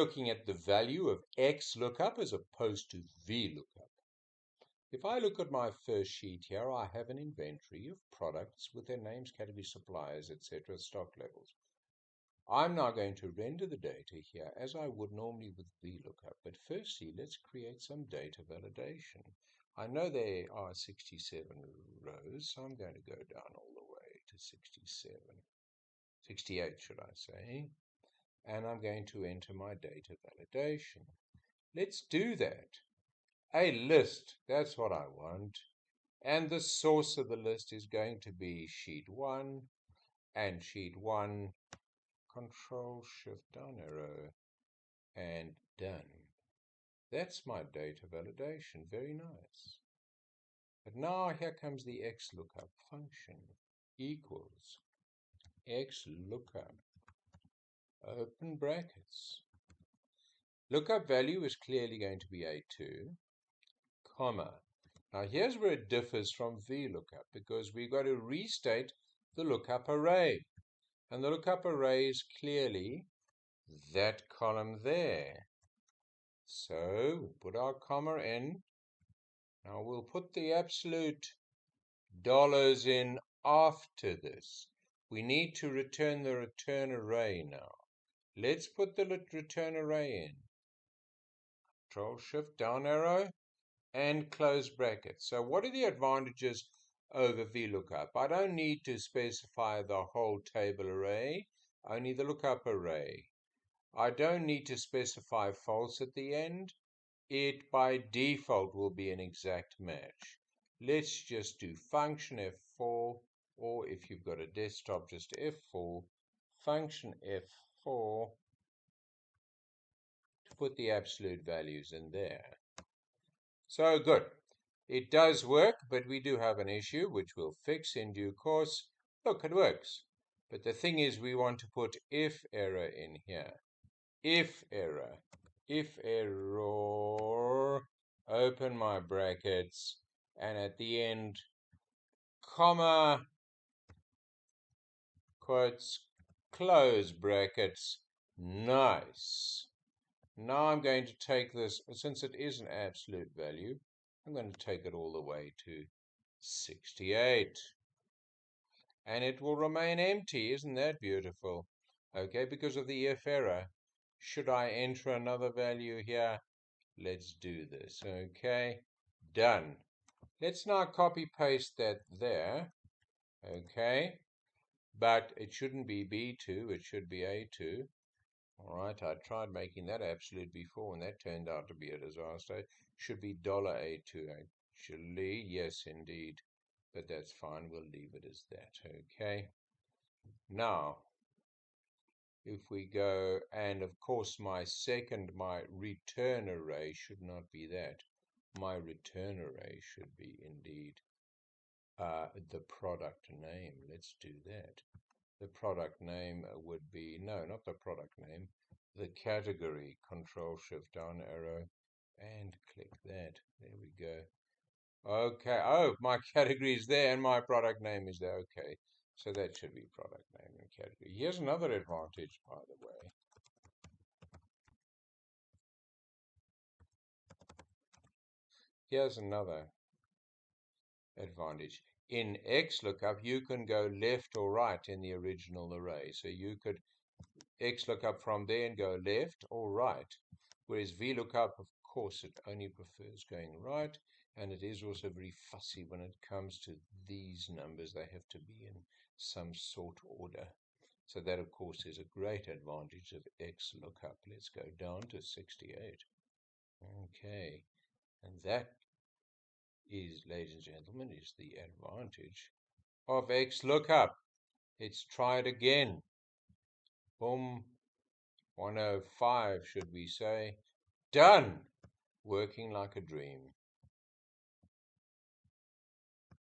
looking at the value of Xlookup as opposed to VLOOKUP. If I look at my first sheet here, I have an inventory of products with their names, categories, suppliers, etc., stock levels. I'm now going to render the data here as I would normally with VLOOKUP, but firstly, let's create some data validation. I know there are 67 rows, so I'm going to go down all the way to 68 should I say, and I'm going to enter my data validation. Let's do that. A list, that's what I want, and the source of the list is going to be sheet 1, and sheet 1, Control Shift down arrow, and done. That's my data validation, very nice. But now here comes the Xlookup function, equals Xlookup, open brackets. Lookup value is clearly going to be A2, comma. Now here's where it differs from VLOOKUP, because we've got to restate the lookup array. And the lookup array is clearly that column there. So put our comma in. Now we'll put the absolute dollars in after this. We need to return the return array now. Let's put the return array in. Control Shift down arrow and close brackets. So what are the advantages over VLOOKUP? I don't need to specify the whole table array, only the lookup array. I don't need to specify false at the end. It by default will be an exact match. Let's just do function F4, or if you've got a desktop, just F4, function F4 to put the absolute values in there. So good. It does work, but we do have an issue which we'll fix in due course. Look, it works. But the thing is, we want to put if error in here. If error, open my brackets, and at the end, comma, quotes, close brackets. Nice. Now I'm going to take this, since it is an absolute value, I'm going to take it all the way to 68. And it will remain empty. Isn't that beautiful? Okay, because of the if error. Should I enter another value here? Let's do this. Okay, done. Let's now copy paste that there. Okay, but it shouldn't be B2, it should be A2. All right, I tried making that absolute before, and that turned out to be a disaster. It should be $A2 actually. Yes, indeed. But that's fine. We'll leave it as that. Okay. Now, if we go, and of course my return array should not be that. My return array should be indeed the product name. Let's do that. The product name would be, no, not the product name, the category. Control Shift down arrow and click that. There we go. Okay, oh, my category is there and my product name is there. Okay, so that should be product name and category. Here's another advantage, by the way. Here's another advantage. In Xlookup, you can go left or right in the original array. So you could Xlookup from there and go left or right. Whereas VLOOKUP, of course, it only prefers going right. And it is also very fussy when it comes to these numbers. They have to be in some sort order. So that, of course, is a great advantage of Xlookup. Let's go down to 68. Okay. And that is, ladies and gentlemen, is the advantage of Xlookup. Let's try it again. Boom. 105, should we say. Done. Working like a dream.